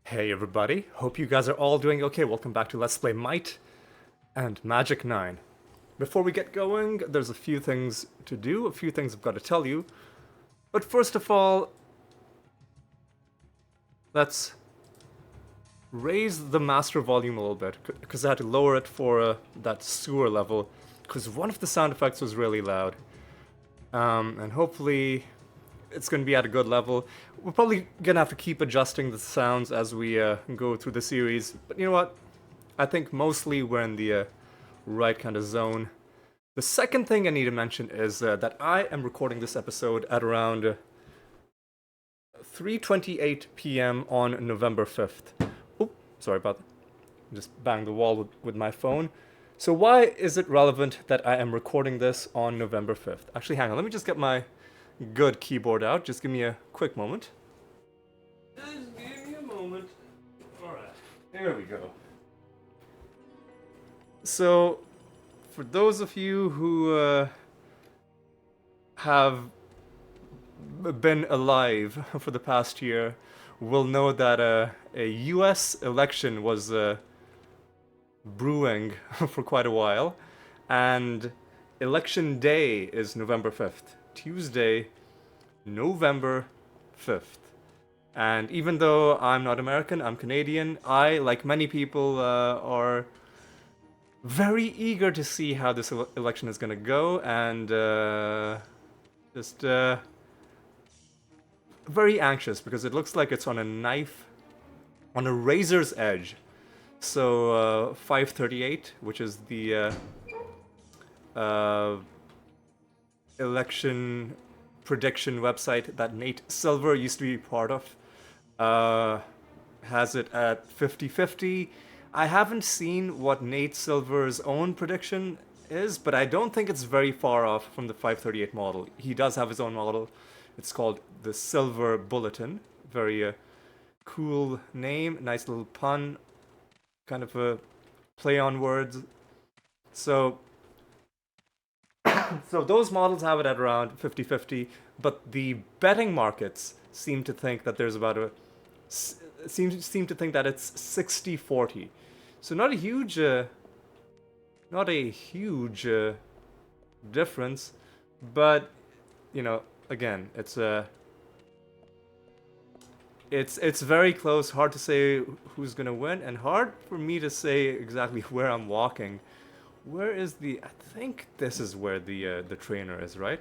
Hey everybody, hope you guys are all doing okay. Welcome back to Let's Play Might and Magic 9. Before we get going, there's a few things to do, a few things I've got to tell you. But first of all, let's raise the master volume a little bit, because I had to lower it for that sewer level, because one of the sound effects was really loud. And hopefully it's going to be at a good level. We're probably going to have to keep adjusting the sounds as we go through the series, but you know what? I think mostly we're in the right kind of zone. The second thing I need to mention is that I am recording this episode at around 3:28 p.m. on November 5th. Oh, sorry about that. Just banged the wall with my phone. So why is it relevant that I am recording this on November 5th? Actually, hang on. Let me just get my good keyboard out. Just give me a quick moment. Just give me a moment. Alright, there we go. So, for those of you who have been alive for the past year, will know that a US election was brewing for quite a while, and election day is November 5th. Tuesday, November 5th. And even though I'm not American, I'm Canadian, I, like many people, are very eager to see how this election is going to go, and just very anxious because it looks like it's on a knife, on a razor's edge. So 538, which is the election prediction website that Nate Silver used to be part of, has it at 50-50. I haven't seen what Nate Silver's own prediction is, but I don't think it's very far off from the 538 model. He does have his own model. It's called the Silver Bulletin. Very cool name, nice little pun, kind of a play on words. So so those models have it at around 50-50, but the betting markets seem to think that there's about a seem to think that it's 60-40. So not a huge difference, but you know, again, it's very close. Hard to say who's gonna win, and hard for me to say exactly where I'm walking. Where is the? I think this is where the trainer is, right?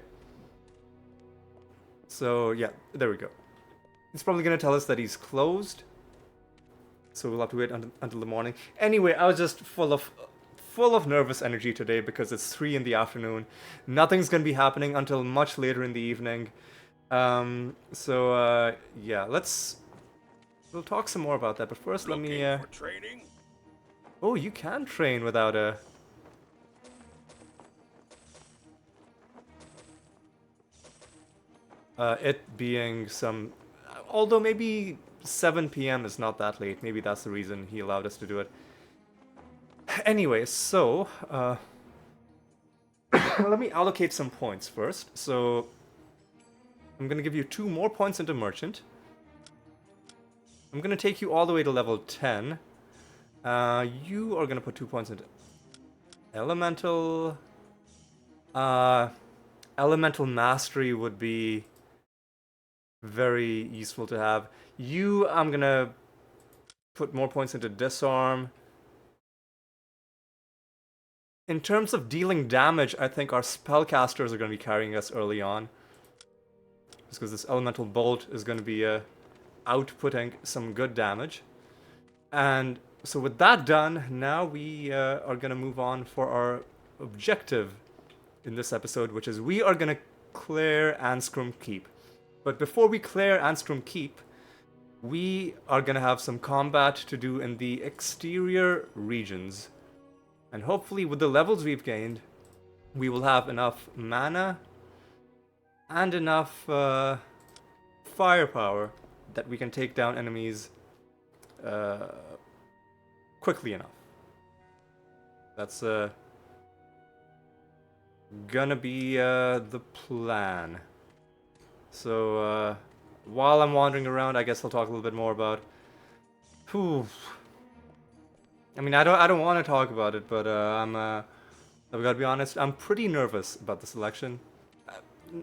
So yeah, there we go. It's probably gonna tell us that he's closed, so we'll have to wait until the morning. Anyway, I was just full of nervous energy today because it's 3 in the afternoon. Nothing's gonna be happening until much later in the evening. Yeah, we'll talk some more about that. But first, let me. For training? Oh, you can train without a. It being some. Although maybe 7 p.m. is not that late. Maybe that's the reason he allowed us to do it. Anyway, so. Let me allocate some points first. So. I'm gonna give you 2 more points into Merchant. I'm gonna take you all the way to level 10. You are gonna put 2 points into Elemental. Elemental Mastery would be very useful to have. I'm gonna put more points into Disarm. In terms of dealing damage, I think our spellcasters are gonna be carrying us early on. Just because this Elemental Bolt is gonna be outputting some good damage. And so with that done, now we are going to move on for our objective in this episode, which is we are going to clear Anskram Keep. But before we clear Anskram Keep, we are going to have some combat to do in the exterior regions. And hopefully with the levels we've gained, we will have enough mana and enough firepower that we can take down enemies quickly enough. That's gonna be the plan. So while I'm wandering around, I guess I'll talk a little bit more about Phew. I mean, I don't want to talk about it, but I've got to be honest. I'm pretty nervous about this election.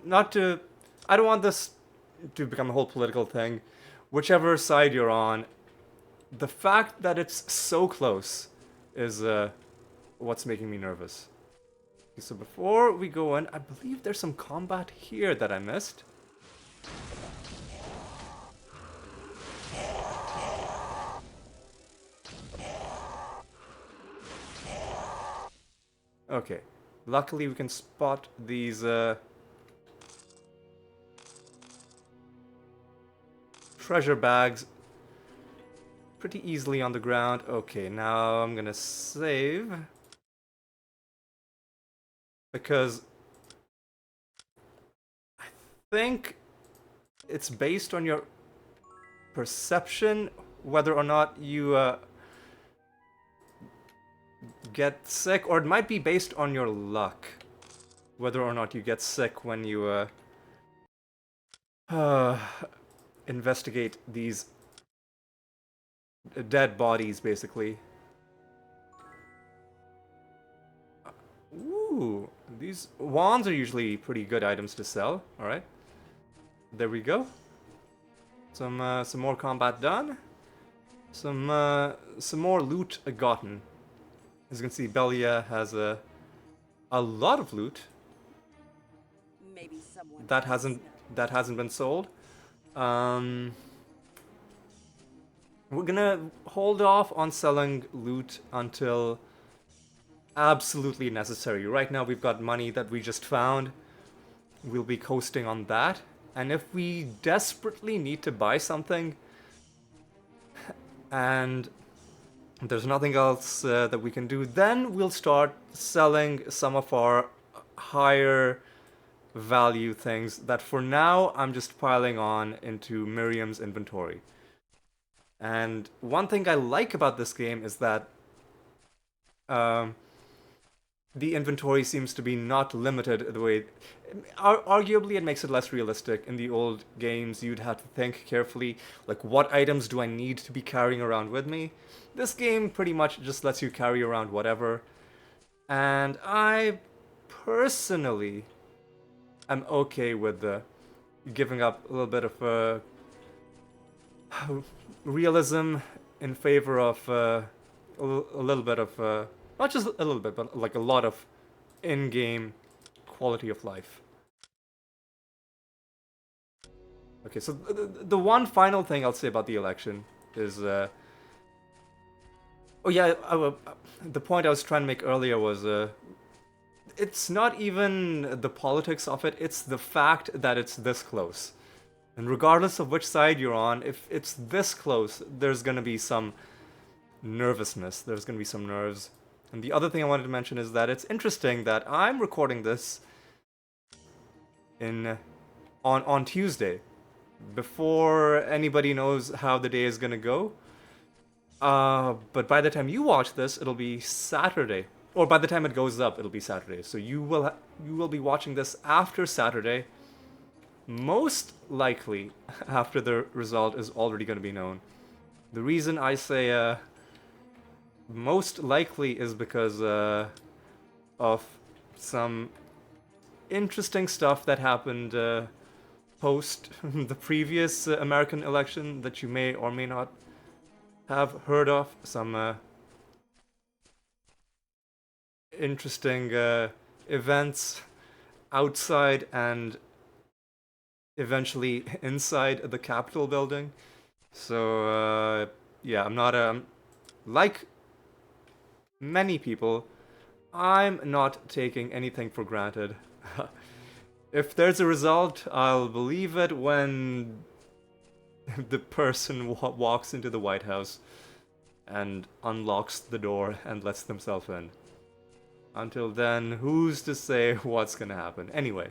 Not to, I don't want this to become a whole political thing. Whichever side you're on, the fact that it's so close is what's making me nervous. Okay, so before we go in, I believe there's some combat here that I missed. Okay, luckily we can spot these treasure bags pretty easily on the ground. Okay, now I'm gonna save. Because I think it's based on your perception whether or not you get sick, or it might be based on your luck whether or not you get sick when you investigate these dead bodies, basically. Ooh, these wands are usually pretty good items to sell. All right, there we go. Some more combat done. Some more loot gotten. As you can see, Belia has a lot of loot Maybe someone that hasn't been sold. We're gonna hold off on selling loot until absolutely necessary. Right now we've got money that we just found. We'll be coasting on that. And if we desperately need to buy something and there's nothing else that we can do, then we'll start selling some of our higher value things that for now I'm just piling on into Miriam's inventory. And one thing I like about this game is that the inventory seems to be not limited the way. Arguably, it makes it less realistic. In the old games, you'd have to think carefully, like, what items do I need to be carrying around with me? This game pretty much just lets you carry around whatever. And I personally am okay with giving up a little bit of realism in favor of a little bit of not just a little bit, but like a lot of in-game quality of life. Okay, so the one final thing I'll say about the election is, oh yeah, the point I was trying to make earlier was, it's not even the politics of it, it's the fact that it's this close. And regardless of which side you're on, if it's this close, there's gonna be some nervousness, there's gonna be some nerves. And the other thing I wanted to mention is that it's interesting that I'm recording this on Tuesday, before anybody knows how the day is gonna go. But by the time you watch this, it'll be Saturday, or by the time it goes up, it'll be Saturday. So you will be watching this after Saturday, most likely after the result is already going to be known. The reason I say most likely is because of some interesting stuff that happened post the previous American election that you may or may not have heard of. Some interesting events outside and eventually inside the Capitol building. So yeah, I'm not like many people, I'm not taking anything for granted. If there's a result, I'll believe it when the person walks into the White House and unlocks the door and lets themselves in. Until then, who's to say what's gonna happen? Anyway,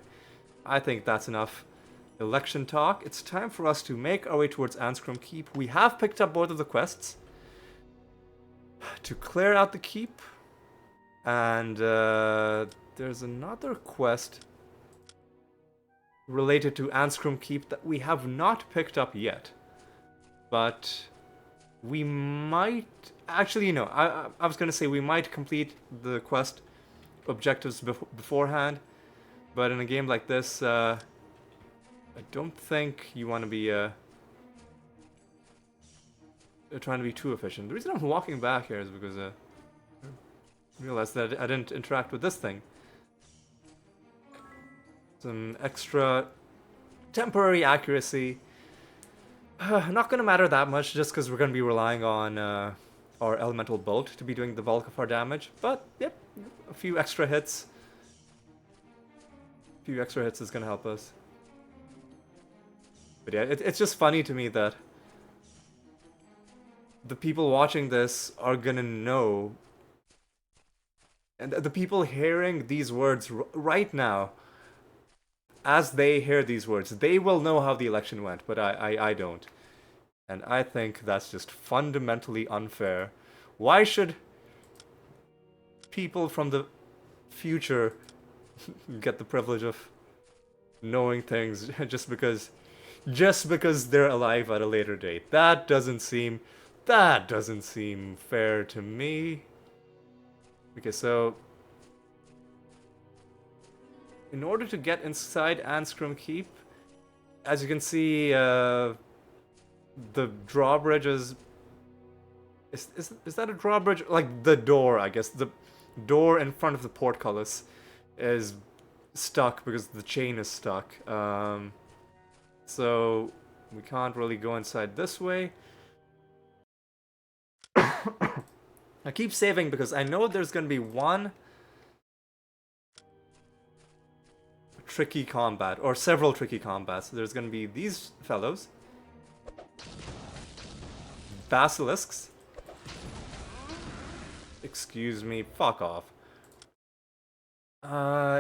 I think that's enough election talk. It's time for us to make our way towards Anskram Keep. We have picked up both of the quests to clear out the keep, and there's another quest related to Anskram Keep that we have not picked up yet. But We might... Actually, no. I was gonna say we might complete the quest objectives beforehand. But in a game like this, I don't think you want to be trying to be too efficient. The reason I'm walking back here is because I realized that I didn't interact with this thing. Some extra temporary accuracy. Not gonna matter that much just because we're gonna be relying on our elemental bolt to be doing the bulk of our damage. But yep, a few extra hits. A few extra hits is gonna help us. But yeah, it's just funny to me that the people watching this are gonna know, and the people hearing these words right now, as they hear these words, they will know how the election went, but I don't. And I think that's just fundamentally unfair. Why should people from the future get the privilege of knowing things just because they're alive at a later date? That doesn't seem fair to me. Okay, so in order to get inside Anskram Keep, as you can see, the drawbridge is that a drawbridge? Like the door, I guess. The door in front of the portcullis is stuck because the chain is stuck. So we can't really go inside this way. I keep saving because I know there's gonna be one tricky combat, or several tricky combats. There's gonna be these fellows. Basilisks. Excuse me, fuck off.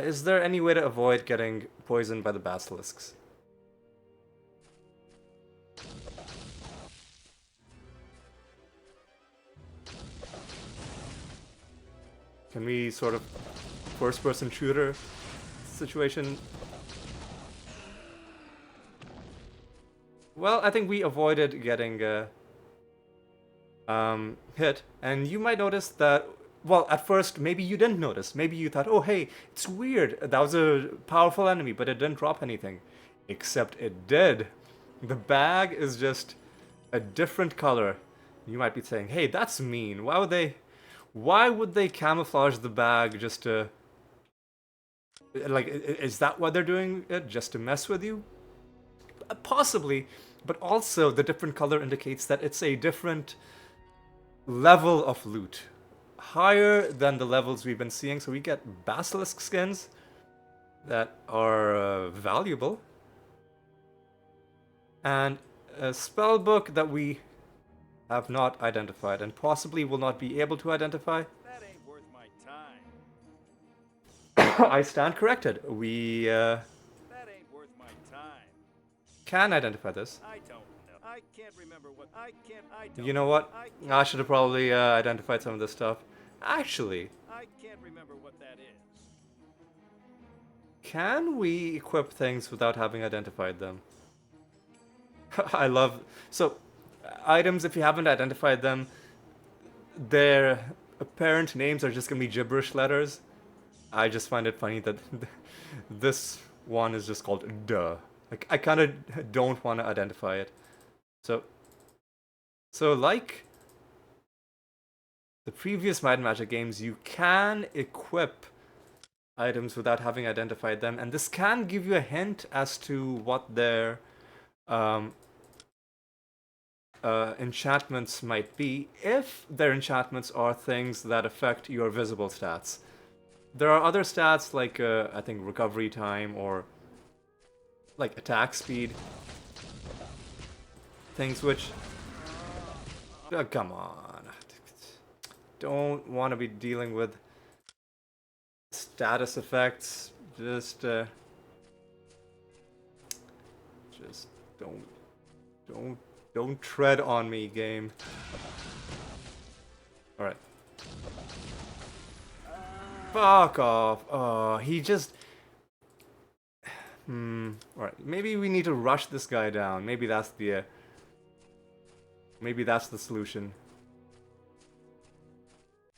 Is there any way to avoid getting poisoned by the basilisks? Can we sort of first-person shooter situation? Well, I think we avoided getting hit, and you might notice that. Well, at first, maybe you didn't notice. Maybe you thought, oh, hey, it's weird. That was a powerful enemy, but it didn't drop anything. Except it did. The bag is just a different color. You might be saying, hey, that's mean. Why would they camouflage the bag just to... Like, is that why they're doing it? Just to mess with you? Possibly, but also the different color indicates that it's a different level of loot. Higher than the levels we've been seeing, so we get basilisk skins that are valuable. And a spell book that we have not identified and possibly will not be able to identify. That ain't worth my time. I stand corrected. We That ain't worth my time. can identify this. I don't know. I can't remember what. I don't. You know what? I I should have probably identified some of this stuff. Actually, can't remember what that is. can we equip things without having identified them? I love... So, items, if you haven't identified them, their apparent names are just gonna be gibberish letters. I just find it funny that this one is just called duh. Like, I kind of don't want to identify it. So like the previous Might and Magic games, you can equip items without having identified them, and this can give you a hint as to what their enchantments might be, if their enchantments are things that affect your visible stats. There are other stats like, I think, recovery time or like attack speed. Things which... come on. Don't want to be dealing with status effects. Just don't tread on me, game. Alright. Fuck off. Oh, he just... Alright, maybe we need to rush this guy down. Maybe that's the... Maybe that's the solution.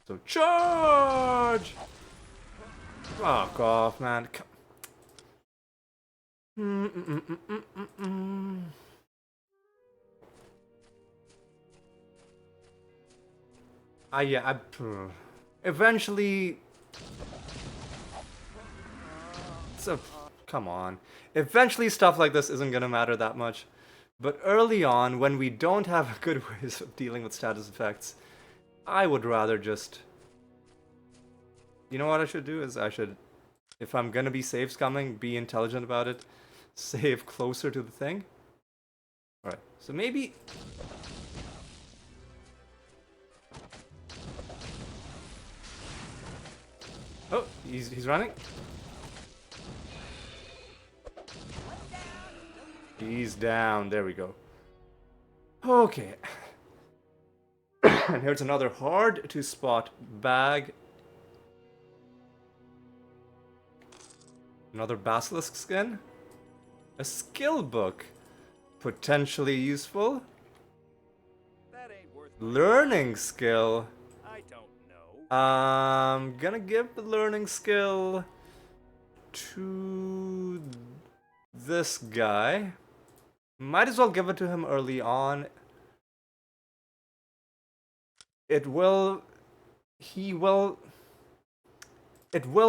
So charge! Fuck off, man. Yeah, eventually. So, come on. Eventually, stuff like this isn't gonna matter that much. But early on, when we don't have good ways of dealing with status effects, I would rather just. You know what I should do is I should, if I'm gonna be save scumming, be intelligent about it, save closer to the thing. Alright, so maybe. Oh, he's running. He's down. There we go. Okay. And here's another hard to spot bag. Another basilisk skin. A skill book. Potentially useful. That ain't worth my Learning skill. I don't know. I'm gonna give the learning skill to this guy. Might as well give it to him early on. It will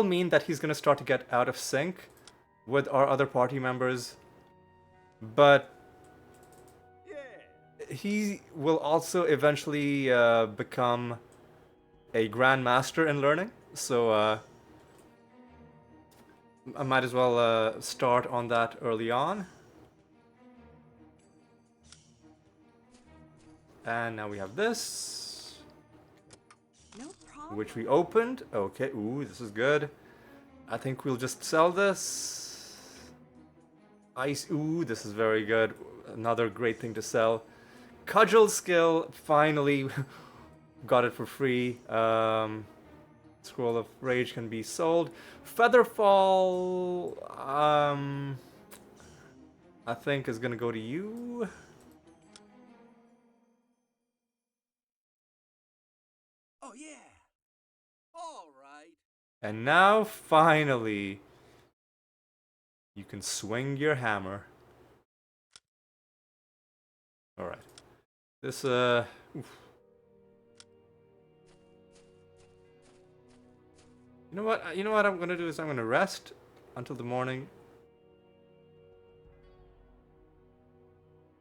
mean that he's gonna start to get out of sync with our other party members, but Yeah. he will also eventually become a grandmaster in learning, so I might as well start on that early on. And now we have this, No problem. which we opened. Okay, ooh, this is good. I think we'll just sell this. Ice, ooh, this is very good. Another great thing to sell. Cudgel skill, finally got it for free. Scroll of Rage can be sold. Featherfall, I think is gonna go to you. Oh yeah. All right. And now, finally, you can swing your hammer. Alright. This, oof. You know what? You know what I'm gonna do is I'm gonna rest until the morning.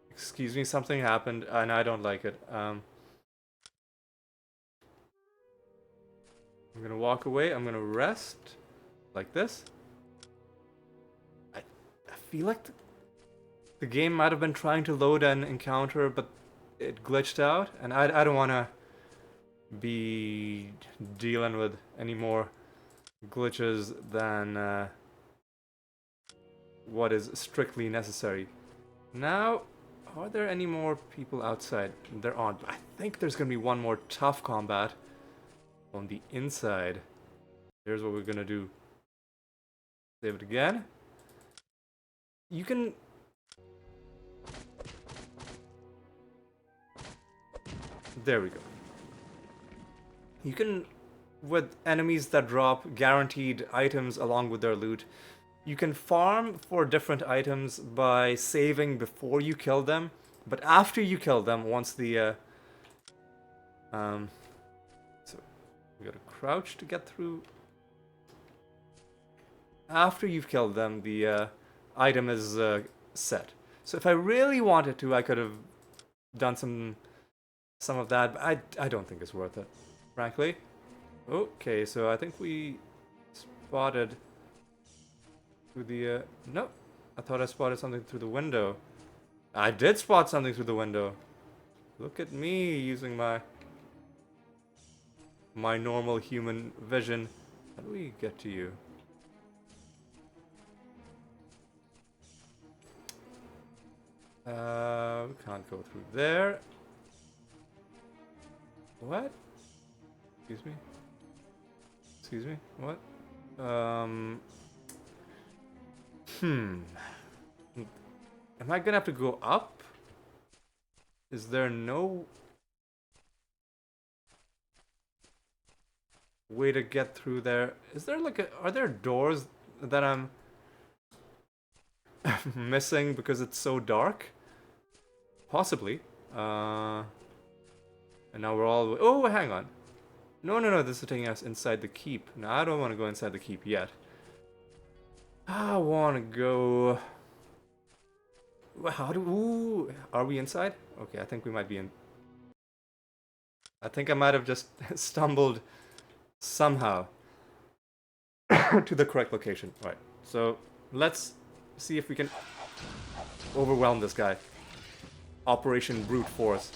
Excuse me, something happened, and I don't like it. I'm gonna walk away. I'm gonna rest like this. I feel like the game might have been trying to load an encounter, but it glitched out, and I don't want to be dealing with any more glitches than what is strictly necessary. Now, are there any more people outside? There aren't. I think there's gonna be one more tough combat on the inside. Here's what we're gonna do. Save it again. You can. There we go. You can, with enemies that drop guaranteed items along with their loot, you can farm for different items by saving before you kill them, but after you kill them, once the so we gotta crouch to get through. After you've killed them, the item is set. So if I really wanted to, I could have done some of that, but I don't think it's worth it, frankly. Okay, so I think we spotted through the no, I thought I spotted something through the window. I did spot something through the window. Look at me using my normal human vision. How do we get to you? We can't go through there. What? Excuse me? Excuse me? What? Am I gonna have to go up? Is there no way to get through there? Is there like are there doors that I'm missing because it's so dark? Possibly. And now we're all... Oh, hang on. No, no, no, this is taking us inside the keep. No, I don't want to go inside the keep yet. I want to go... How do... Ooh, are we inside? Okay, I think we might be in... I think I might have just stumbled somehow to the correct location. Right, so let's see if we can overwhelm this guy. Operation Brute Force.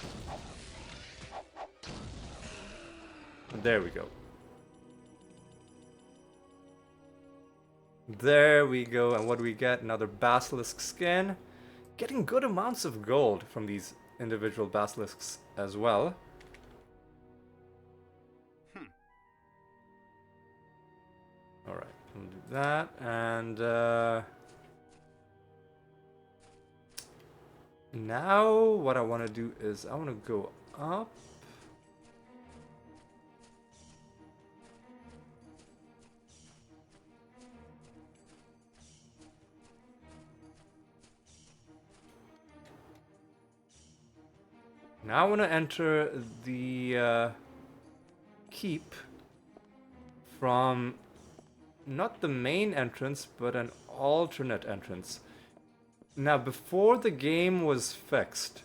There we go. There we go, and what do we get? Another basilisk skin. Getting good amounts of gold from these individual basilisks as well. Alright, we'll do that, and now what I want to do is I want to go up. Now I want to enter the keep from not the main entrance, but an alternate entrance. Now, before the game was fixed,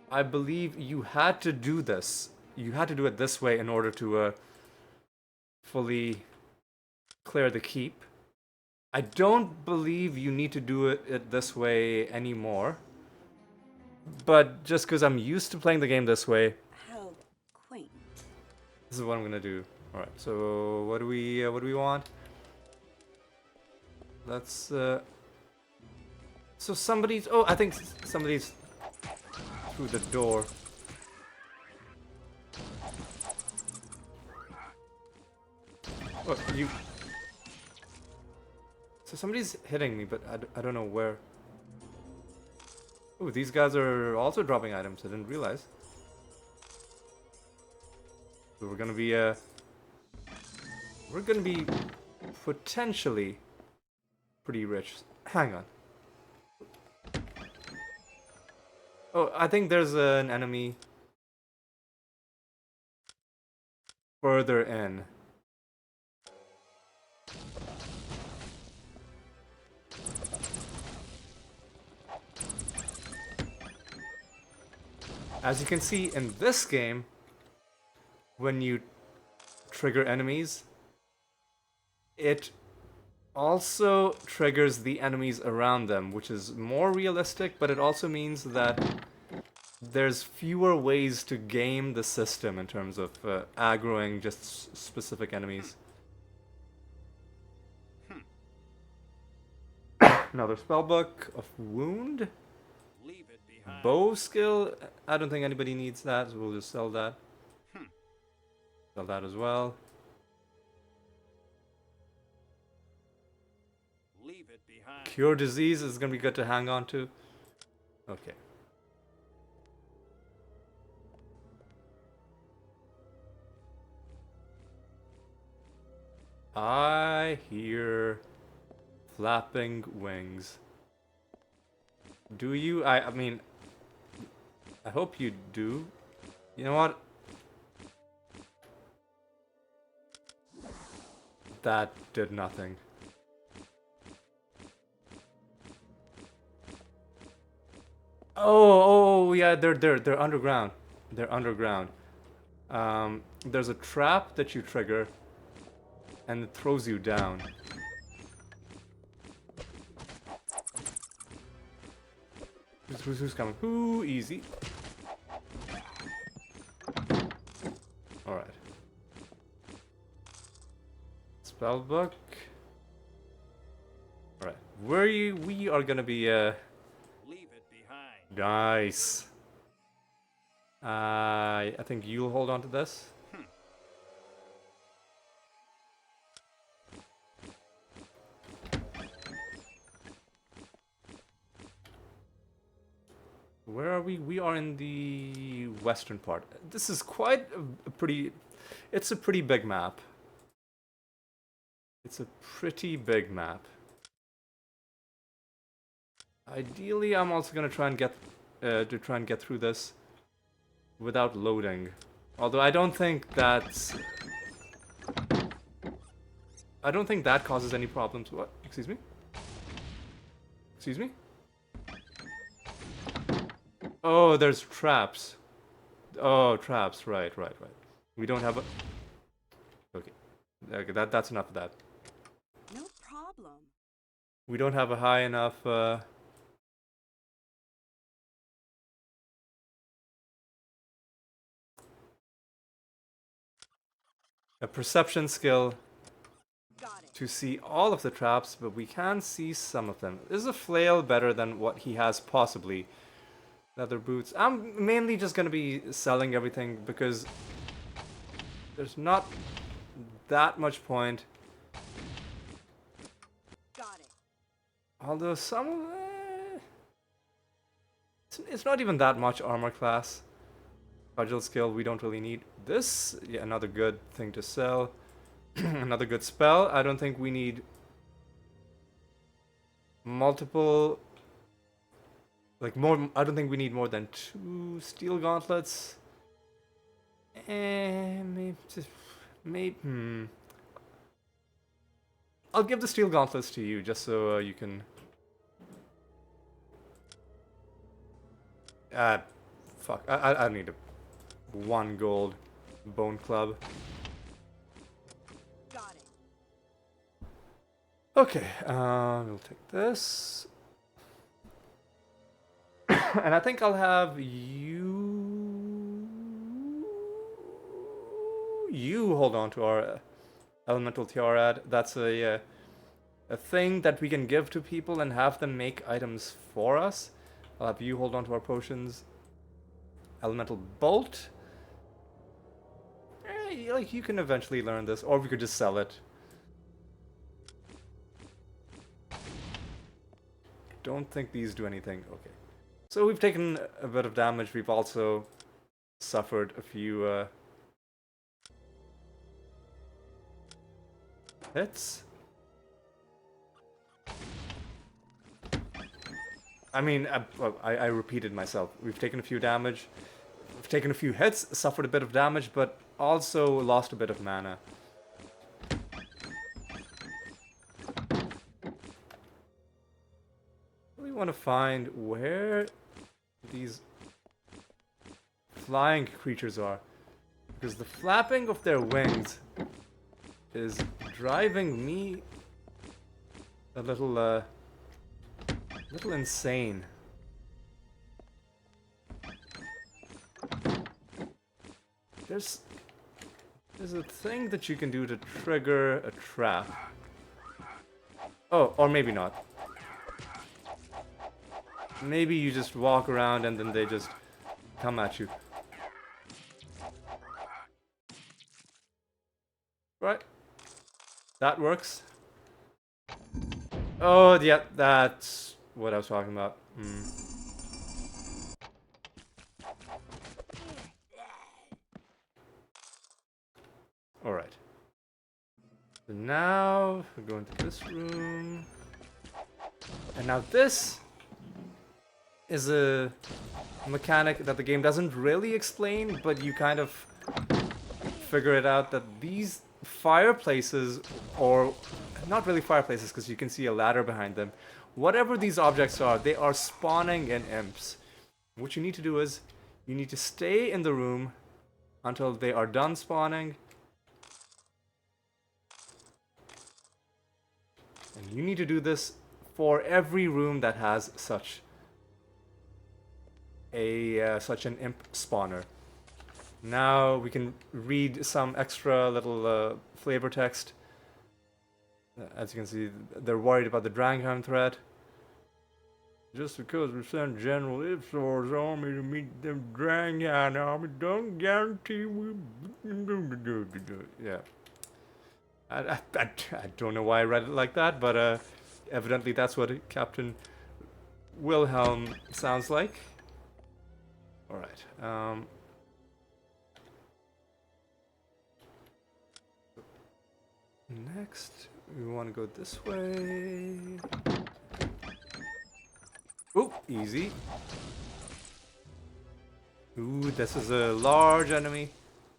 I believe you had to do this. You had to do it this way in order to fully clear the keep. I don't believe you need to do it this way anymore. But just because I'm used to playing the game this way, How quaint. this is what I'm gonna do. All right. So what do we want? Let's. So somebody's. Oh, I think somebody's through the door. Oh, you. So somebody's hitting me, but I don't know where. Oh, these guys are also dropping items. I didn't realize. So we're gonna be potentially pretty rich. Hang on. Oh, I think there's an enemy further in. As you can see in this game, when you trigger enemies, it also triggers the enemies around them, which is more realistic, but it also means that there's fewer ways to game the system in terms of aggroing just specific enemies. Another spellbook of wound. Leave it behind. Bow skill. I don't think anybody needs that, so we'll just sell that. Sell that as well. Leave it behind. Cure disease is gonna be good to hang on to. Okay. I hear flapping wings. Do you? I mean, I hope you do. You know what? That did nothing. Oh, yeah, they're underground. They're underground. There's a trap that you trigger, and it throws you down. Who's coming? Ooh, easy. Alright. Spellbook. Alright. We are gonna be, Leave it behind. nice. I think you'll hold on to this. Where are we? we are in the western part. This is quite a pretty... It's a pretty big map. It's a pretty big map. Ideally, I'm also gonna try and get through this without loading. Although I don't think that's... I don't think that causes any problems. What? Excuse me? Excuse me? Oh, there's traps. Oh, traps. Right. We don't have a... Okay. Okay, that's enough of that. No problem. We don't have a high enough, a perception skill Got it. to see all of the traps, but we can see some of them. Is a flail better than what he has possibly? Leather boots. I'm mainly just gonna be selling everything because there's not that much point. Got it. Although some of it's not even that much armor class. Cudgel skill we don't really need. This, yeah, another good thing to sell. Another good spell. I don't think we need multiple... Like more, I don't think we need more than 2 steel gauntlets. Maybe, I'll give the steel gauntlets to you just so you can... Fuck, I need 1 gold bone club. Got it. Okay, we'll take this. And I think I'll have you hold on to our elemental tiarad. That's a thing that we can give to people and have them make items for us. I'll have you hold on to our potions. Elemental bolt. Like you can eventually learn this, or we could just sell it. Don't think these do anything. Okay. So we've taken a bit of damage. We've also suffered a few hits. I mean, I repeated myself. We've taken a few damage. We've taken a few hits, suffered a bit of damage, but also lost a bit of mana. We want to find where these flying creatures are, because the flapping of their wings is driving me a little insane. There's a thing that you can do to trigger a trap. Oh, or maybe not. Maybe you just walk around and then they just come at you. Right. That works. Oh, yeah, that's what I was talking about. Alright. So now, we go into this room. And now this is a mechanic that the game doesn't really explain, but you kind of figure it out that these fireplaces, or not really fireplaces because you can see a ladder behind them, whatever these objects are, they are spawning in imps. What you need to do is you need to stay in the room until they are done spawning. And you need to do this for every room that has such an imp spawner. Now we can read some extra little flavor text. As you can see, they're worried about the Drangham threat. Just because we sent General Ipsor's army to meet the Drangham army, don't guarantee we... Yeah. I don't know why I read it like that, but evidently that's what Captain Wilhelm sounds like. Alright. Next, we want to go this way. Oh, easy. Ooh, this is a large enemy,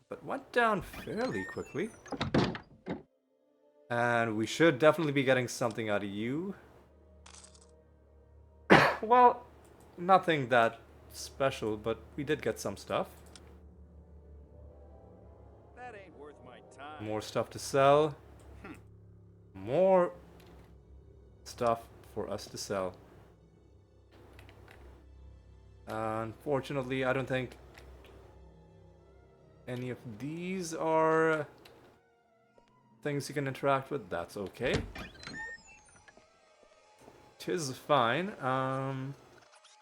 but went down fairly quickly. And we should definitely be getting something out of you. Well, nothing that special, but we did get some stuff. That ain't worth my time. More stuff to sell. More stuff for us to sell. Unfortunately, I don't think any of these are things you can interact with. That's okay. Tis fine.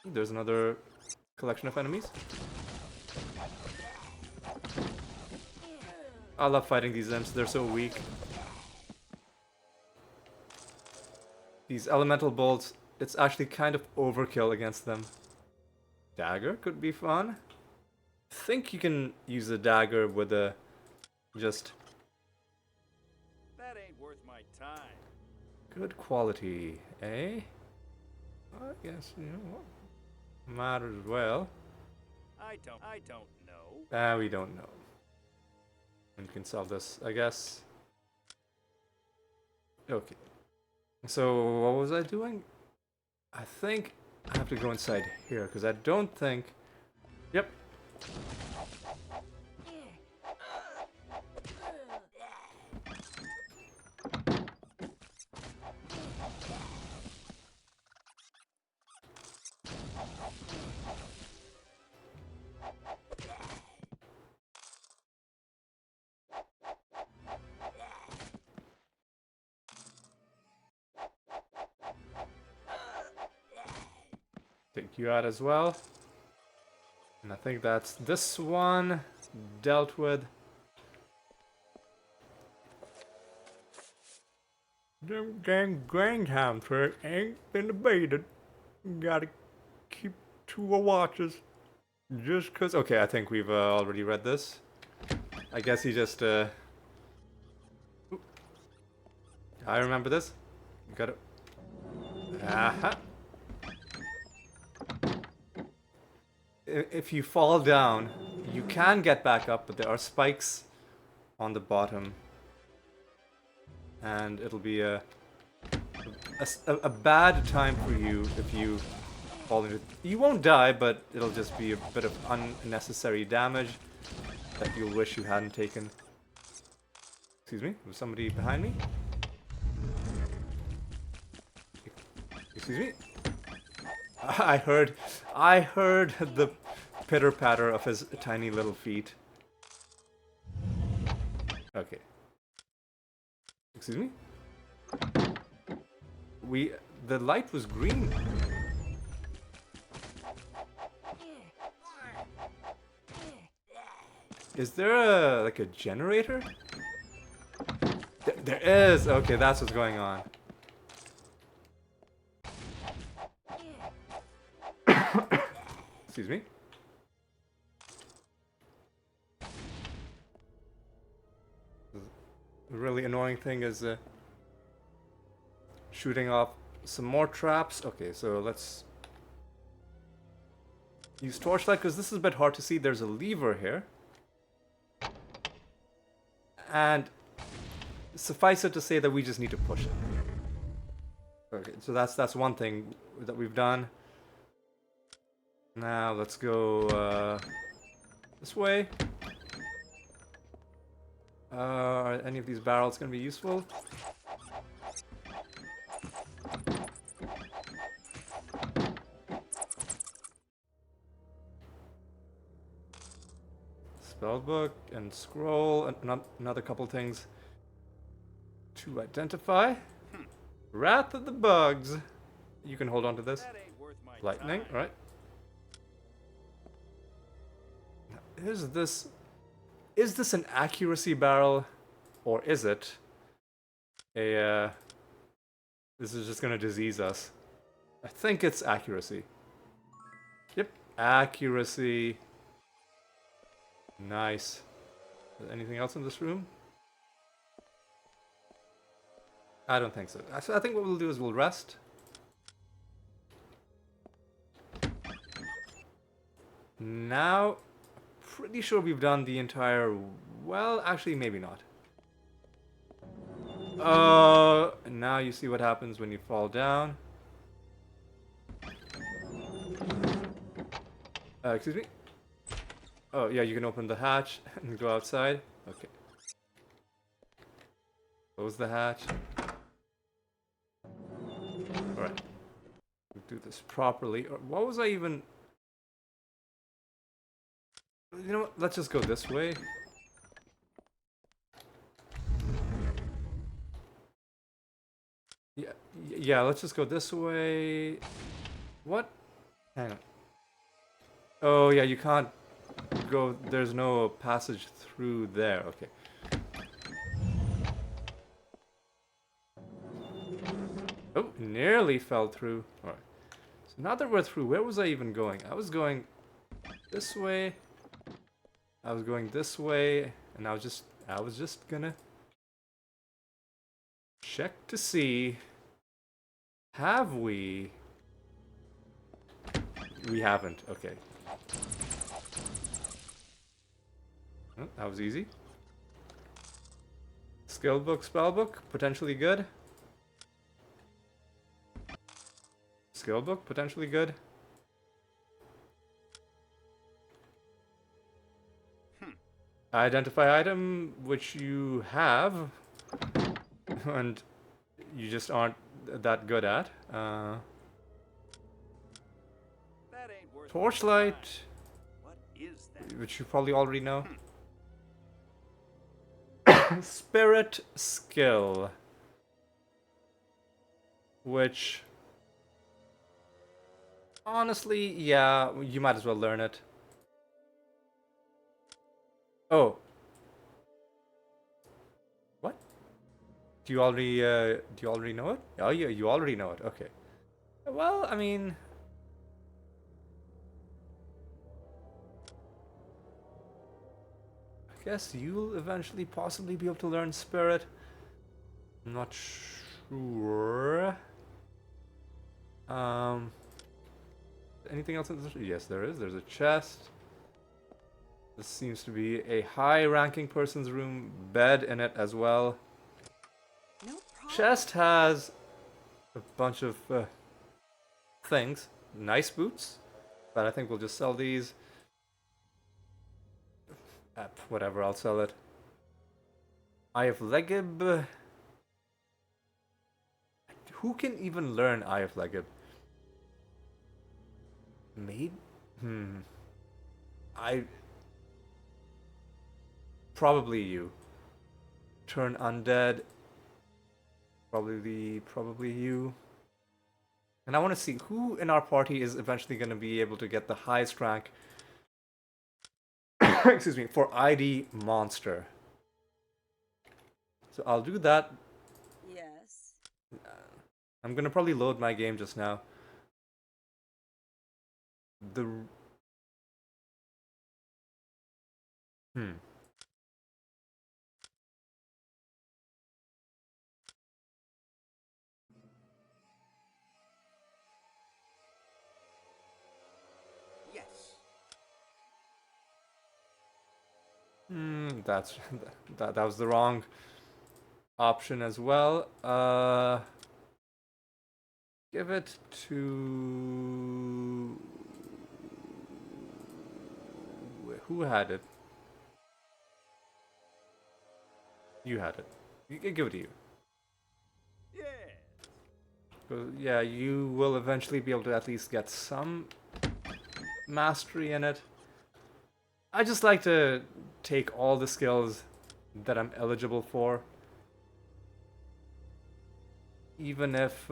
There's another collection of enemies. I love fighting these imps. They're so weak. These elemental bolts, it's actually kind of overkill against them. Dagger could be fun. I think you can use a dagger with a just That ain't worth my time. good quality, eh? I guess, you know what? Matters as well. I don't know. We don't know. And we can sell this, I guess. Okay. So, what was I doing? I think I have to go inside here, because I don't think... Yep. Take you out as well. And I think that's this one dealt with. Them dang Granghound trick ain't been debated. Gotta keep to our watches. Just cause. Okay, I think we've already read this. I guess he just. I remember this. Got it. Aha. If you fall down, you can get back up, but there are spikes on the bottom. And it'll be a bad time for you if you fall into... You won't die, but it'll just be a bit of unnecessary damage that you'll wish you hadn't taken. Excuse me? Was somebody behind me? Excuse me? I heard the pitter-patter of his tiny little feet. Okay. Excuse me? The light was green. Is there like a generator? There is! Okay, that's what's going on. Excuse me? The really annoying thing is shooting off some more traps. Okay, so let's use torchlight because this is a bit hard to see. There's a lever here. And suffice it to say that we just need to push it. Okay, so that's one thing that we've done. Now let's go this way. Are any of these barrels going to be useful? Spellbook and scroll and another couple things to identify. Wrath of the Bugs. You can hold on to this. That ain't worth my Lightning, time. right? Now, is this an accuracy barrel, or is it a this is just gonna disease us? I think it's accuracy. Yep, accuracy. Nice. Anything else in this room? I don't think so. I think what we'll do is we'll rest. Now, pretty sure we've done the entire... Well, actually, maybe not. Now you see what happens when you fall down. Excuse me? Oh, yeah, you can open the hatch and go outside. Okay. Close the hatch. Alright. Do this properly. What was I even... You know what? Let's just go this way. Yeah, let's just go this way. What? Hang on. Oh, yeah, you can't go... There's no passage through there. Okay. Oh, nearly fell through. Alright. So now that we're through, where was I even going? I was going this way. I was going this way. And I was just gonna check to see... Have we? We haven't. Okay. Oh, that was easy. Skill book, spell book, potentially good. Skill book, potentially good. Identify item, which you have, and you just aren't that good at. That ain't worth my Torchlight, time. What is that? which you probably already know. Spirit skill, which honestly, yeah, you might as well learn it. Oh. What? Do you already know it? Oh yeah, you already know it. Okay. Well, I mean, I guess you'll eventually possibly be able to learn spirit. I'm not sure. Anything else in this? Yes, there is. There's a chest. This seems to be a high-ranking person's room. Bed in it as well. No problem. Chest has a bunch of things. Nice boots, but I think we'll just sell these. Whatever, I'll sell it. Eye of Legib. Who can even learn Eye of Legib? Maid? Probably you. Turn undead. Probably you. And I want to see who in our party is eventually going to be able to get the highest rank. Excuse me, for ID monster. So I'll do that. Yes. I'm going to probably load my game just now. Yes. That was the wrong option as well. Give it to... Who had it? You had it. You can give it to you. Yes. Yeah, you will eventually be able to at least get some mastery in it. I just like to take all the skills that I'm eligible for. Even if...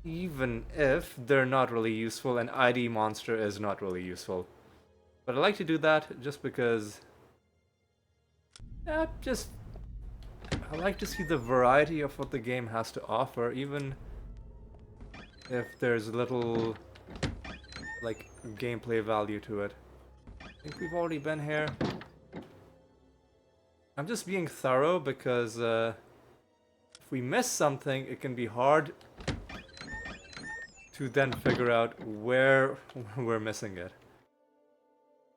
even if they're not really useful, and ID monster is not really useful. But I like to do that just because... I like to see the variety of what the game has to offer, even if there's little, like, gameplay value to it. I think we've already been here. I'm just being thorough because if we miss something, it can be hard to then figure out where we're missing it.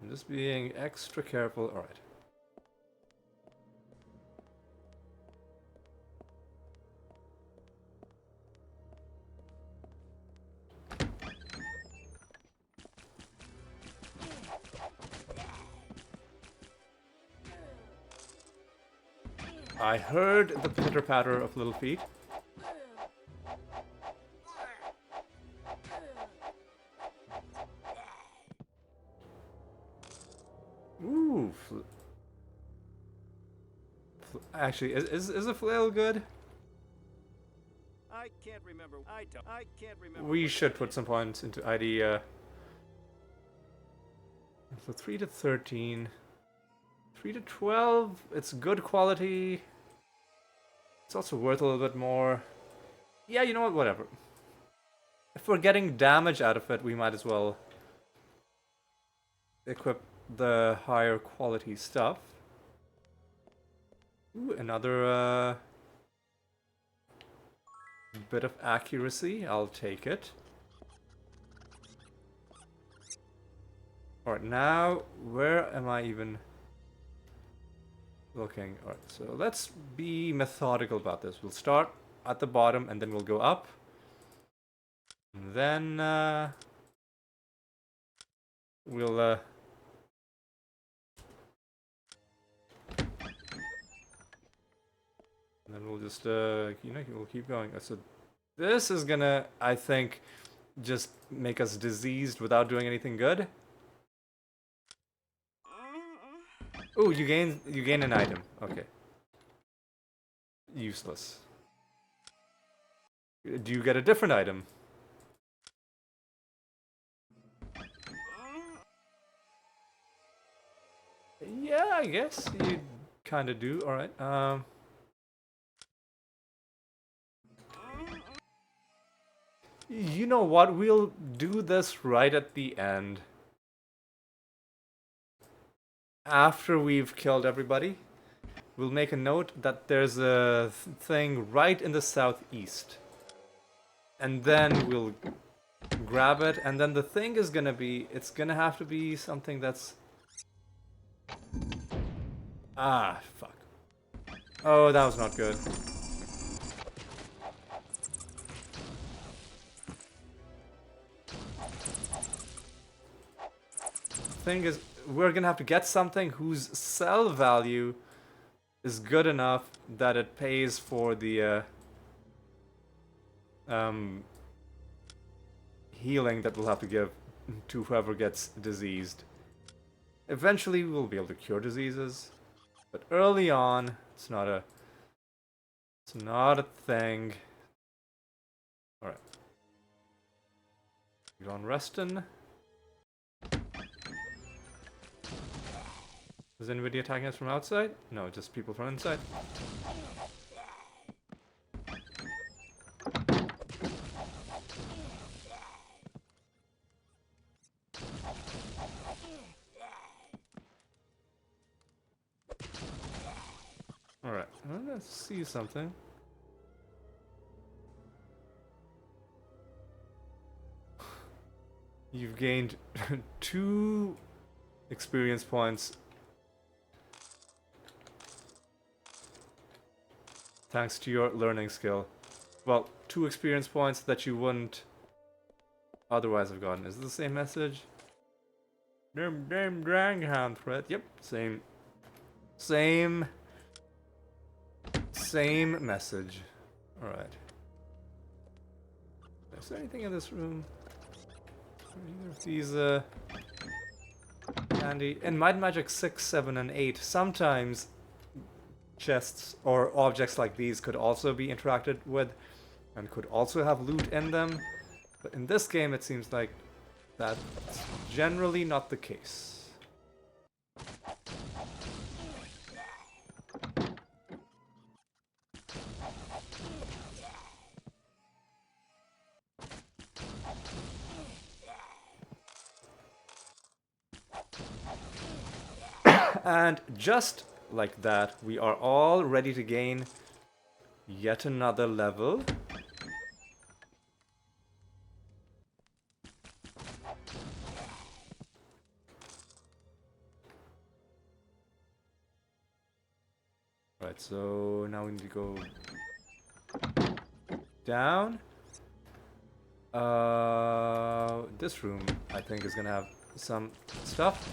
I'm just being extra careful. Alright. I heard the pitter-patter of little feet. Ooh. Actually, is a flail good? I can't remember. I can't remember. We what should that put is. some points into ID. So 3 to 13. 3 to 12. It's good quality. It's also worth a little bit more. Yeah, you know what? Whatever. If we're getting damage out of it, we might as well equip the higher quality stuff. Ooh, another bit of accuracy. I'll take it. Alright, now, where am I even looking? Alright, so let's be methodical about this. We'll start at the bottom and then we'll go up. And then we'll and then we'll just we'll keep going. So this is gonna, I think, just make us diseased without doing anything good. Oh, you gain an item. Okay. Useless. Do you get a different item? Yeah, I guess you kind of do. All right. You know what? We'll do this right at the end. After we've killed everybody, we'll make a note that there's a thing right in the southeast. And then we'll grab it, and then the thing is gonna be, it's gonna have to be something that's... Ah, fuck. Oh, that was not good. Thing is, we're gonna have to get something whose sell value is good enough that it pays for the healing that we'll have to give to whoever gets diseased. Eventually we'll be able to cure diseases, but early on it's not a thing. Alright. Go on Reston. Is anybody attacking us from outside? No, just people from inside. Alright, let's see something. You've gained 2 experience points thanks to your learning skill. Well, 2 experience points that you wouldn't otherwise have gotten. Is it the same message? Damn Dranghound threat. Yep, same message. Alright. Is there anything in this room? Either of these handy. In Might and Magic 6, 7, and 8, sometimes chests or objects like these could also be interacted with and could also have loot in them. But in this game it seems like that's generally not the case. And just like that, we are all ready to gain yet another level. Right, so now we need to go down. This room, I think, is gonna have some stuff.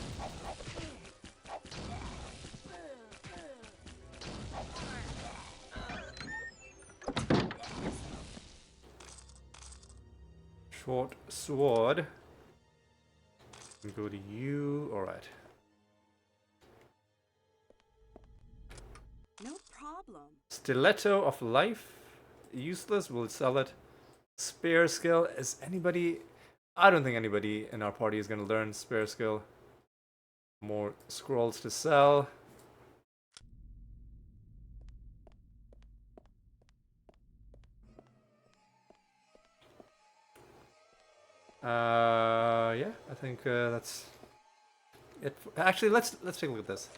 Short sword. We go to you. Alright. No problem. Stiletto of life. Useless. We'll sell it. Spear skill. Is anybody... I don't think anybody in our party is going to learn spear skill. More scrolls to sell. Yeah, I think that's it. Actually, let's take a look at this.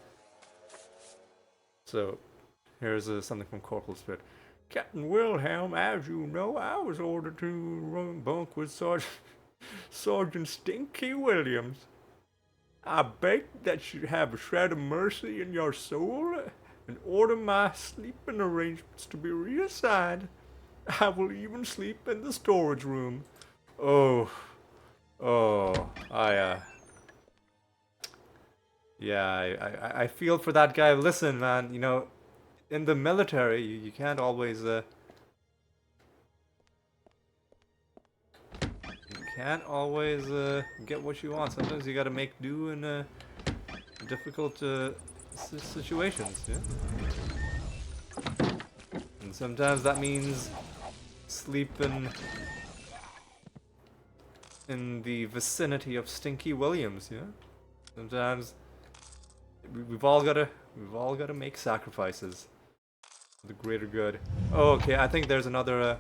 So, here's something from Corporal Spirit. Captain Wilhelm, as you know, I was ordered to run bunk with Sergeant Stinky Williams. I beg that you have a shred of mercy in your soul and order my sleeping arrangements to be reassigned. I will even sleep in the storage room. Oh, yeah, I feel for that guy. Listen, man, you know, in the military, you can't always, you can't always, get what you want. Sometimes you gotta make do in, difficult, situations, yeah? And sometimes that means sleeping in the vicinity of Stinky Williams, yeah? Sometimes we've all gotta make sacrifices for the greater good. Oh, okay, I think there's another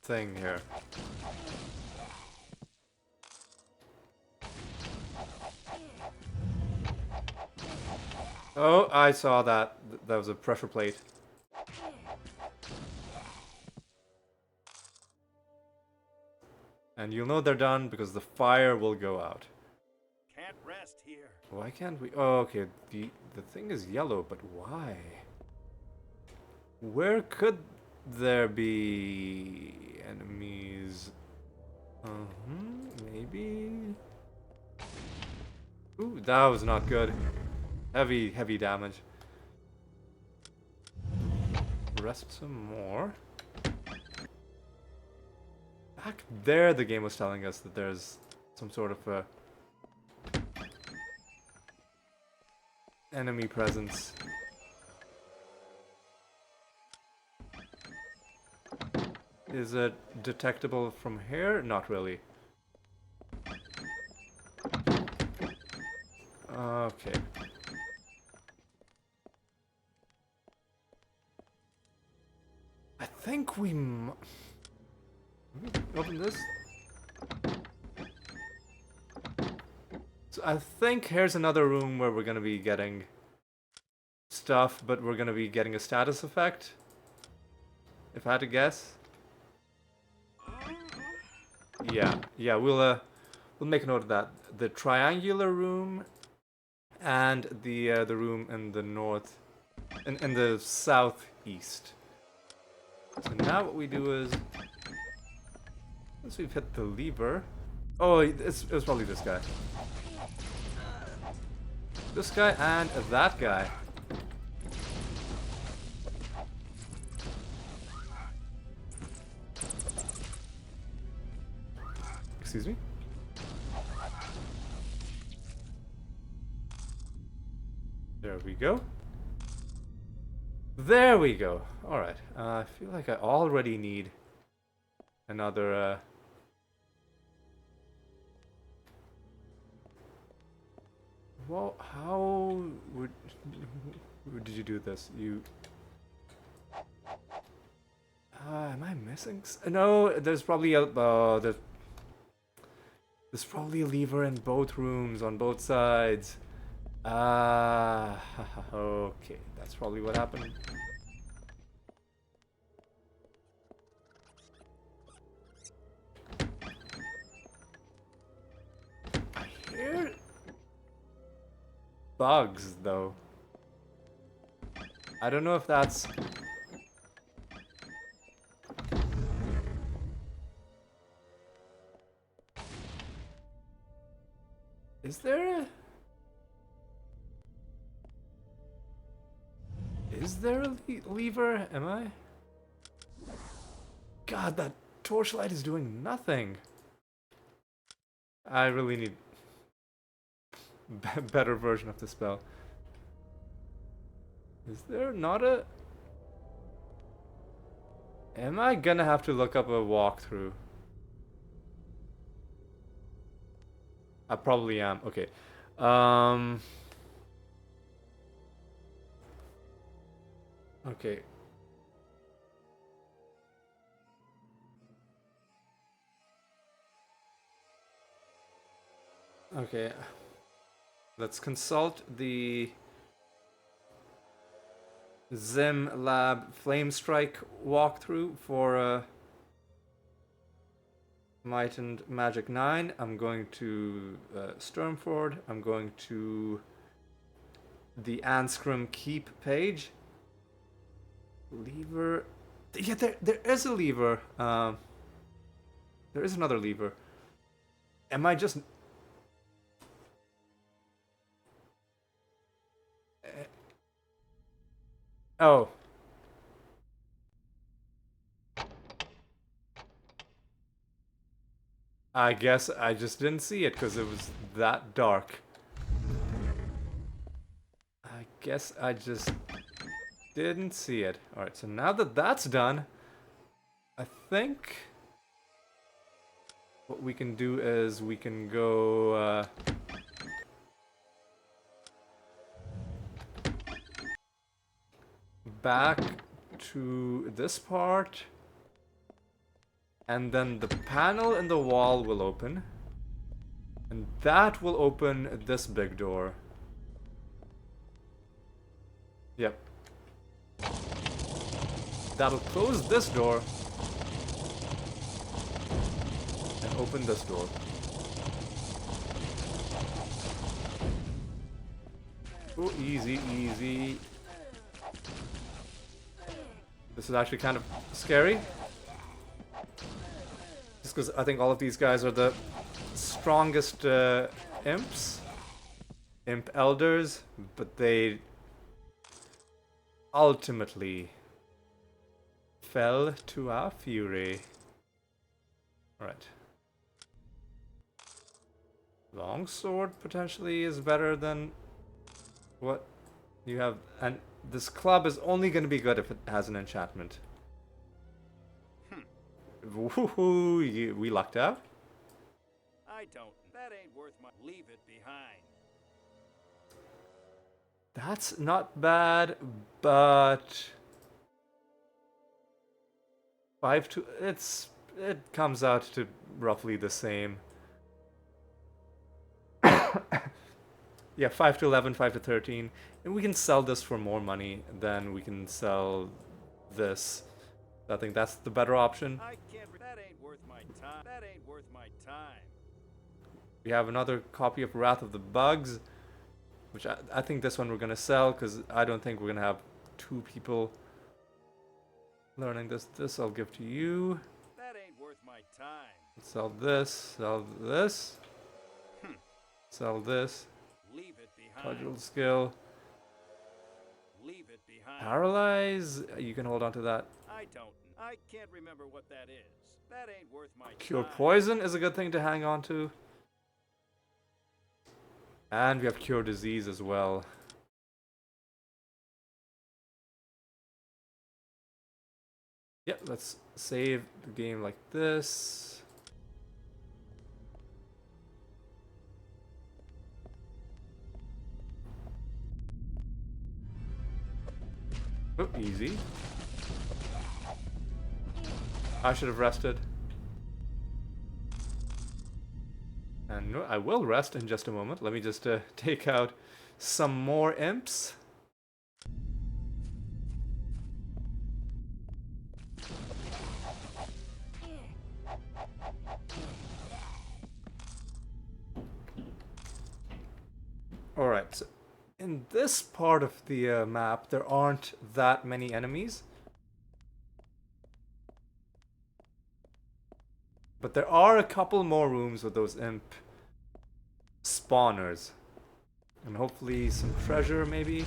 thing here. Oh, I saw that. That was a pressure plate. And you'll know they're done because the fire will go out. Can't rest here. Why can't we? Oh, okay. The thing is yellow, but why? Where could there be enemies? Maybe. Ooh, that was not good. Heavy damage. Rest some more. Back there, the game was telling us that there's some sort of a enemy presence. Is it detectable from here? Not really. Okay. I think we open this. So I think here's another room where we're gonna be getting stuff, but we're gonna be getting a status effect. If I had to guess. Yeah, we'll make a note of that. The triangular room and the room in the north, in the southeast. So now what we do is, once we've hit the lever, oh, it was probably this guy. This guy and that guy. Excuse me? There we go. There we go. Alright. I feel like I already need another, well, how did you do this? You... am I missing no, there's probably a... There's probably a lever in both rooms on both sides. Ah, okay. That's probably what happened. I hear bugs, though. I don't know if that's... Is there a... Is there a lever? Am I? God, that torchlight is doing nothing. I really need better version of the spell. Is there not a... Am I gonna have to look up a walkthrough? I probably am. Okay. Okay. Okay. Let's consult the Zim Lab Flame Strike walkthrough for Might and Magic 9. I'm going to Sturmford. I'm going to the Anskram Keep page. Lever. Yeah, there is a lever. There is another lever. Am I just... Oh. I guess I just didn't see it because it was that dark. I guess I just didn't see it. Alright, so now that that's done, I think what we can do is we can go... back to this part, and then the panel in the wall will open, and that will open this big door. Yep. That'll close this door and open this door. Oh, easy, easy. This is actually kind of scary. Just because I think all of these guys are the strongest imps. Imp elders, but they ultimately fell to our fury. Alright. Longsword potentially is better than what you have, and this club is only going to be good if it has an enchantment. Woohoo! We lucked out. I don't. That ain't worth my. Leave it behind. That's not bad, but 5 to it comes out to roughly the same. Yeah, 5 to 11, 5 to 13, and we can sell this for more money than we can sell this. I think that's the better option. I can't. That ain't worth my time. That ain't worth my time. We have another copy of Wrath of the Bugs, which I think this one we're gonna sell because I don't think we're gonna have 2 people learning this. This I'll give to you. That ain't worth my time. Sell this. Sell this. Sell this. Leave it behind. Cudgel skill. Leave it behind. Paralyze. You can hold on to that. I don't. I can't remember what that is. That ain't worth my Cure time. poison is a good thing to hang on to. And we have cure disease as well. Yeah, let's save the game like this. Oh, easy. I should have rested. No, I will rest in just a moment. Let me just take out some more imps. Alright, so in this part of the map, there aren't that many enemies. But there are a couple more rooms with those imp spawners. And hopefully some treasure, maybe?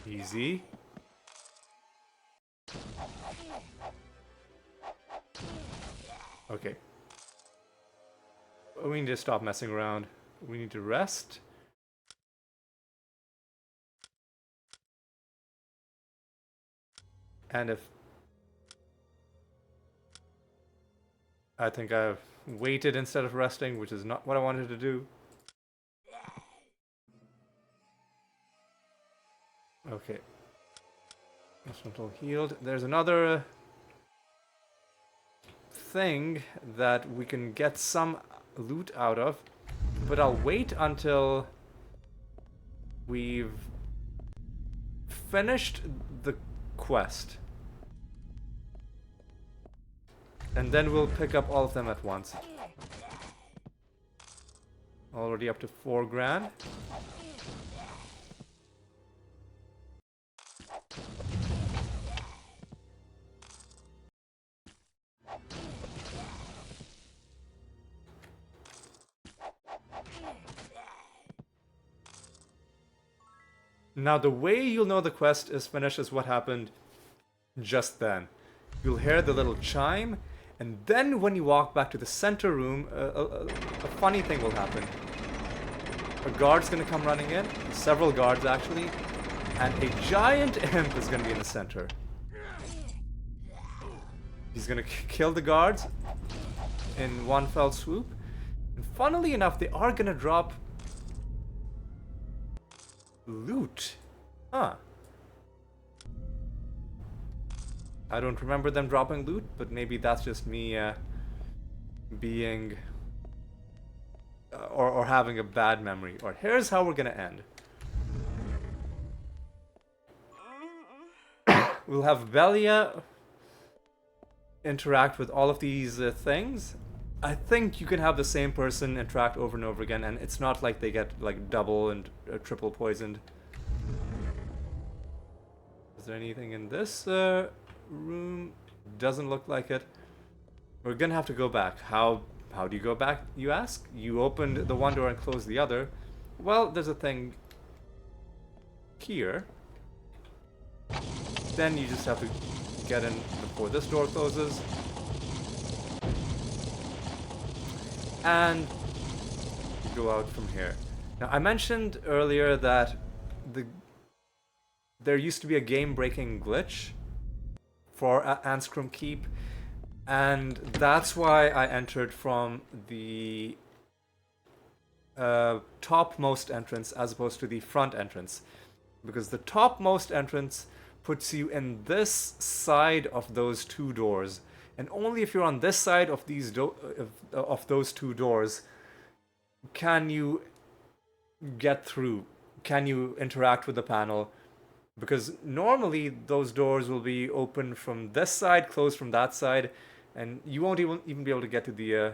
Easy. Okay. We need to stop messing around. We need to rest. And if... I think I've waited instead of resting, which is not what I wanted to do. Okay. Hospital healed. There's another thing that we can get some loot out of, but I'll wait until we've finished the quest. And then we'll pick up all of them at once. Already up to 4 grand. Now the way you'll know the quest is finished is what happened just then. You'll hear the little chime, and then when you walk back to the center room, a funny thing will happen. A guard's gonna come running in, several guards actually, and a giant imp is gonna be in the center. He's gonna kill the guards in one fell swoop, and funnily enough, they are gonna drop loot. Huh. I don't remember them dropping loot, but maybe that's just me being... or having a bad memory. Or here's how we're gonna end. We'll have Belia interact with all of these things. I think you can have the same person interact over and over again, and it's not like they get like double and triple poisoned. Is there anything in this room? Doesn't look like it. We're gonna have to go back. How do you go back, you ask? You opened the one door and closed the other. Well, there's a thing here. Then you just have to get in before this door closes. And go out from here. Now, I mentioned earlier that there used to be a game-breaking glitch for Anskram Keep, and that's why I entered from the topmost entrance as opposed to the front entrance, because the topmost entrance puts you in this side of those 2 doors. And only if you're on this side of these of those 2 doors can you get through. Can you interact with the panel? Because normally those doors will be open from this side, closed from that side, and you won't even be able to get to the...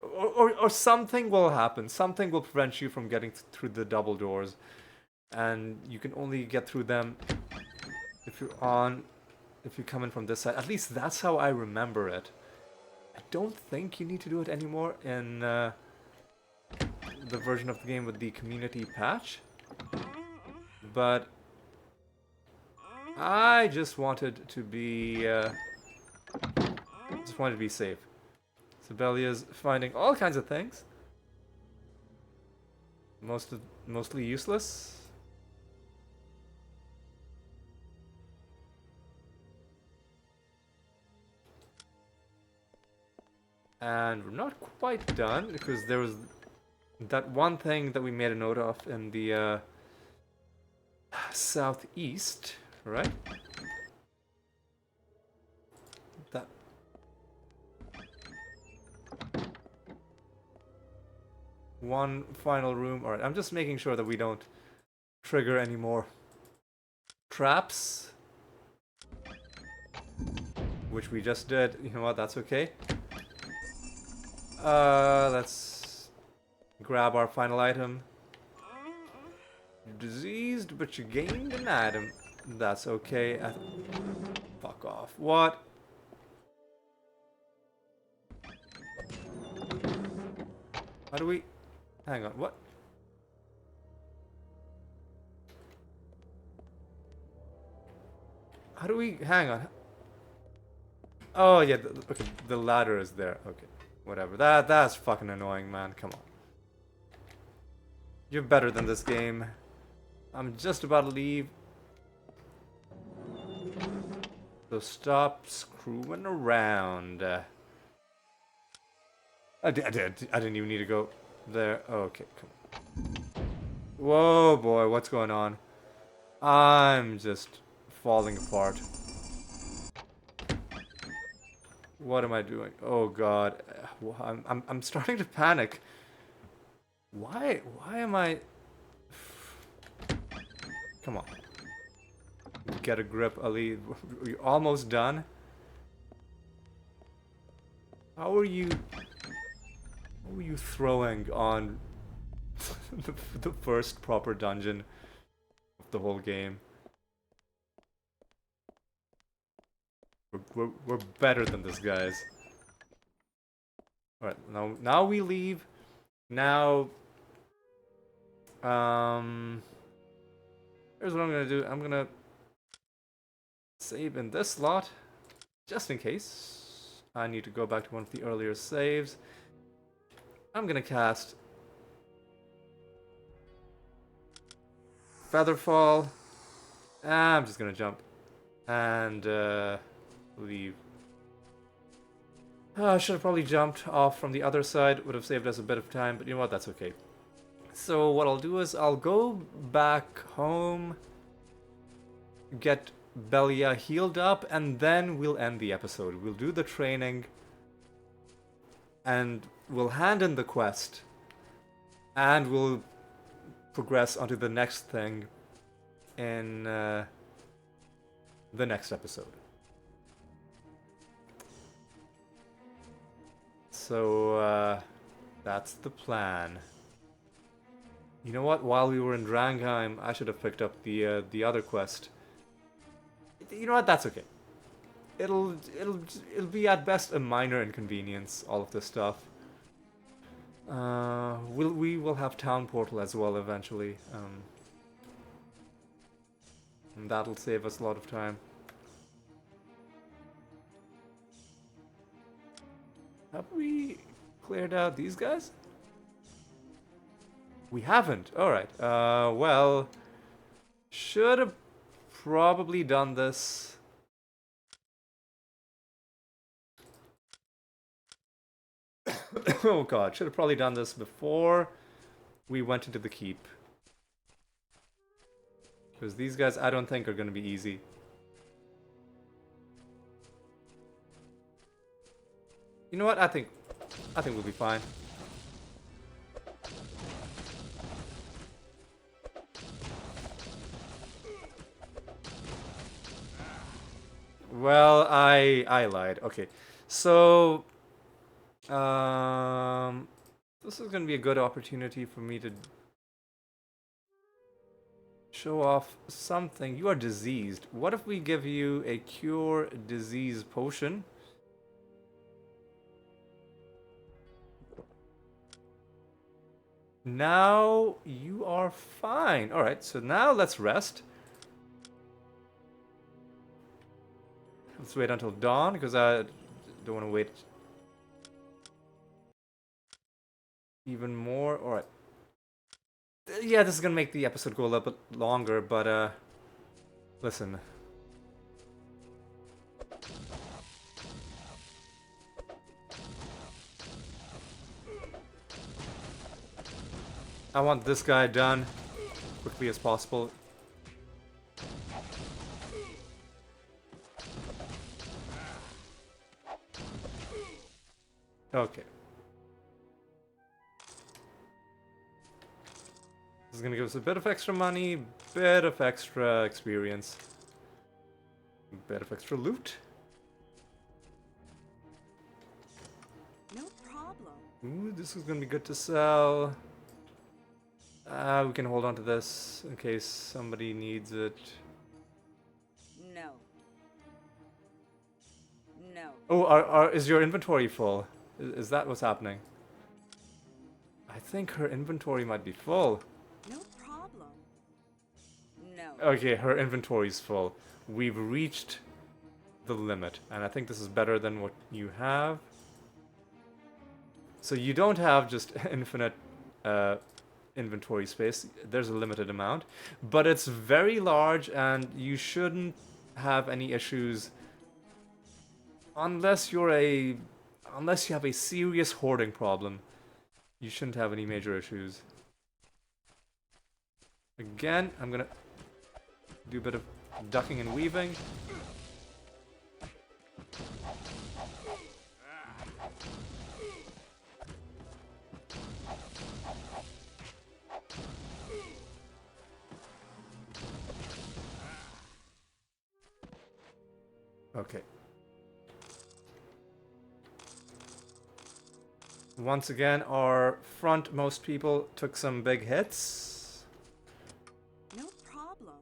Or something will happen. Something will prevent you from getting through the double doors. And you can only get through them if you come in from this side. At least that's how I remember it. I don't think you need to do it anymore in the version of the game with the community patch. But I just wanted to be safe. Sibelia's finding all kinds of things. Mostly useless. And we're not quite done because there was that one thing that we made a note of in the southeast, right? That. One final room. Alright, I'm just making sure that we don't trigger any more traps. Which we just did. You know what, that's okay. Let's grab our final item. You're diseased, but you gained an item. That's okay. Fuck off. What? How do we... Hang on, what? How do we... Hang on. Oh, yeah, okay, the ladder is there. Okay, whatever. That's fucking annoying, man. Come on. You're better than this game. I'm just about to leave. So stop screwing around. I didn't even need to go there. Okay, come on. Whoa, boy, what's going on? I'm just falling apart. What am I doing? Oh God, I'm starting to panic. Why am I? Come on, get a grip, Ali. You're almost done. How are you throwing on the first proper dungeon of the whole game? We're better than this, guys. Alright, now we leave. Now, here's what I'm gonna do. I'm gonna save in this slot, just in case I need to go back to one of the earlier saves. I'm gonna cast Featherfall. I'm just gonna jump and leave. I should have probably jumped off from the other side. Would have saved us a bit of time, but you know what? That's okay. So what I'll do is I'll go back home, get Belia healed up, and then we'll end the episode. We'll do the training, and we'll hand in the quest, and we'll progress onto the next thing in the next episode. So, that's the plan. You know what? While we were in Drangheim, I should have picked up the other quest. You know what? That's okay. It'll be at best a minor inconvenience, all of this stuff. We will have Town Portal as well eventually. And that'll save us a lot of time. Have we cleared out these guys? We haven't. Alright. Well, should have probably done this. Oh God, should have probably done this before we went into the keep. Because these guys I don't think are going to be easy. You know what? I think we'll be fine. Well, I lied. Okay. So this is going to be a good opportunity for me to show off something. You are diseased. What if we give you a cure disease potion? Now you are fine. Alright, so now let's rest. Let's wait until dawn, because I don't want to wait even more. Alright. Yeah, this is going to make the episode go a little bit longer, but listen. I want this guy done quickly as possible. Okay. This is gonna give us a bit of extra money, bit of extra experience, bit of extra loot. No problem. Ooh, this is gonna be good to sell. We can hold on to this in case somebody needs it. No. No. Oh, is your inventory full? Is that what's happening? I think her inventory might be full. No problem. No. Okay, her inventory's full. We've reached the limit, and I think this is better than what you have. So you don't have just infinite inventory space. There's a limited amount, but it's very large, and you shouldn't have any issues unless you have a serious hoarding problem. You shouldn't have any major issues. Again, I'm gonna do a bit of ducking and weaving. Okay. Once again, our frontmost people took some big hits. No problem.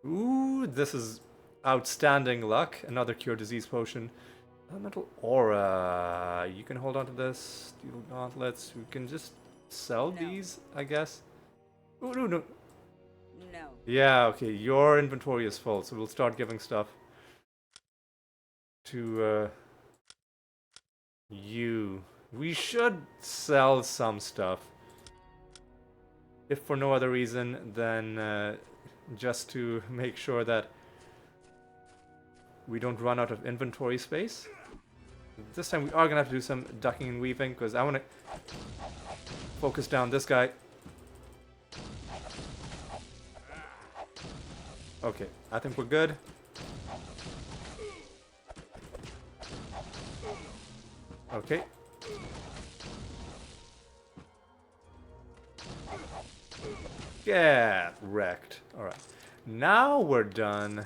Ooh, this is outstanding luck. Another cure disease potion. Elemental aura. You can hold on to this. Steel gauntlets. We can just sell No. these, I guess. Ooh, no, no. No. Yeah, okay. Your inventory is full, so we'll start giving stuff to you. We should sell some stuff. If for no other reason than just to make sure that we don't run out of inventory space. This time we are gonna have to do some ducking and weaving because I want to focus down this guy. Okay, I think we're good. Okay. Get wrecked. Alright. Now we're done.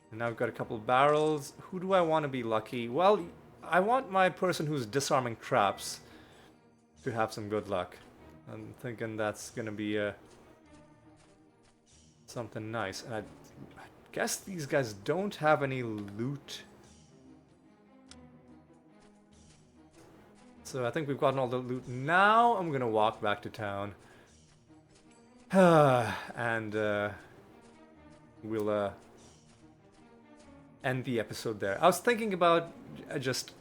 And now I've got a couple barrels. Who do I want to be lucky? Well, I want my person who's disarming traps to have some good luck. I'm thinking that's gonna be something nice. And I guess these guys don't have any loot. So I think we've gotten all the loot. Now I'm gonna walk back to town. And we'll end the episode there. I was thinking about just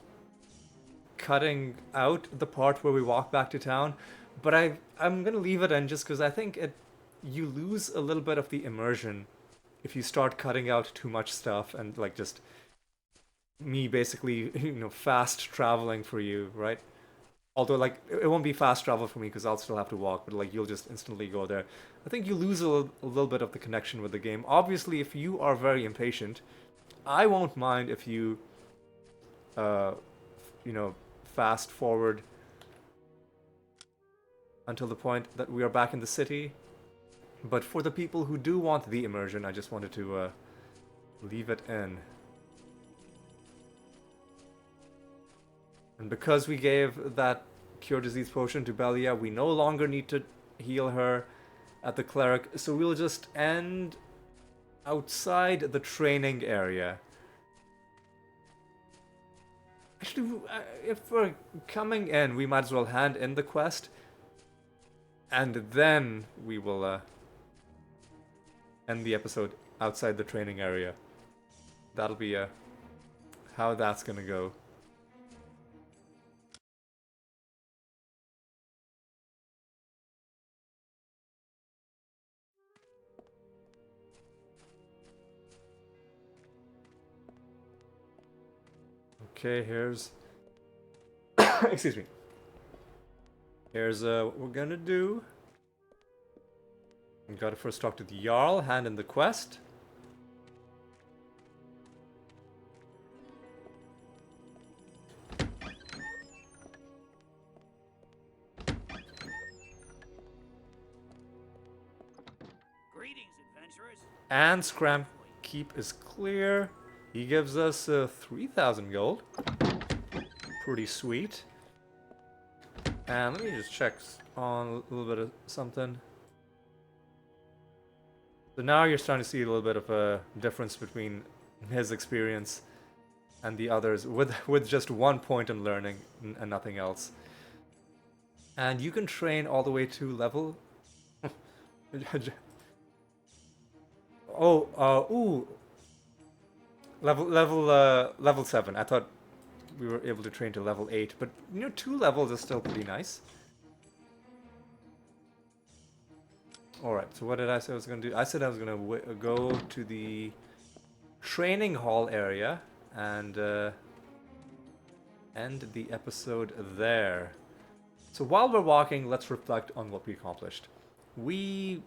cutting out the part where we walk back to town, but I'm gonna leave it in just because I think you lose a little bit of the immersion if you start cutting out too much stuff and like just me basically fast traveling for you, right? Although, like, it won't be fast travel for me because I'll still have to walk, but, like, you'll just instantly go there. I think you lose a little bit of the connection with the game. Obviously, if you are very impatient, I won't mind if you, fast forward until the point that we are back in the city. But for the people who do want the immersion, I just wanted to leave it in. And because we gave that cure disease potion to Belia, we no longer need to heal her at the cleric, so we'll just end outside the training area. Actually, if we're coming in, we might as well hand in the quest, and then we will end the episode outside the training area. That'll be how that's gonna go. Okay, here's excuse me. Here's what we're gonna do. We gotta first talk to the Jarl, hand in the quest. Greetings, adventurers. Anskram Keep is clear. He gives us 3,000 gold. Pretty sweet. And let me just check on a little bit of something. So now you're starting to see a little bit of a difference between his experience and the others with just 1 point in learning and nothing else. And you can train all the way to level... ooh. Level 7. I thought we were able to train to level 8, but 2 levels is still pretty nice. Alright, so what did I say I was going to do? I said I was going to go to the training hall area and end the episode there. So while we're walking, let's reflect on what we accomplished. We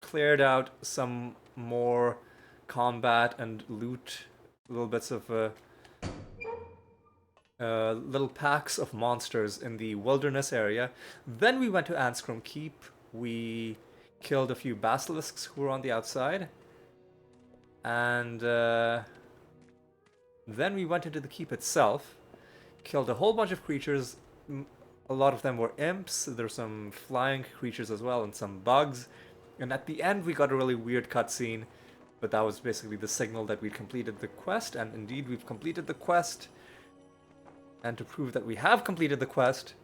cleared out some more combat and loot, little bits of little packs of monsters in the wilderness area. Then we went to Anskram Keep. We killed a few basilisks who were on the outside. And then we went into the keep itself, killed a whole bunch of creatures. A lot of them were imps. There's some flying creatures as well and some bugs. And at the end we got a really weird cutscene, but that was basically the signal that we'd completed the quest, and indeed we've completed the quest. And to prove that we have completed the quest,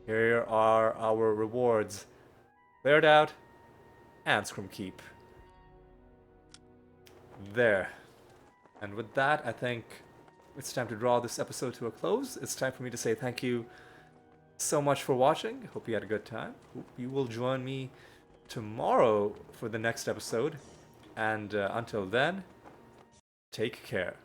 here are our rewards. Cleared out Anskram Keep. There. And with that, I think it's time to draw this episode to a close. It's time for me to say thank you so much for watching. Hope you had a good time. Hope you will join me tomorrow for the next episode. And until then, take care.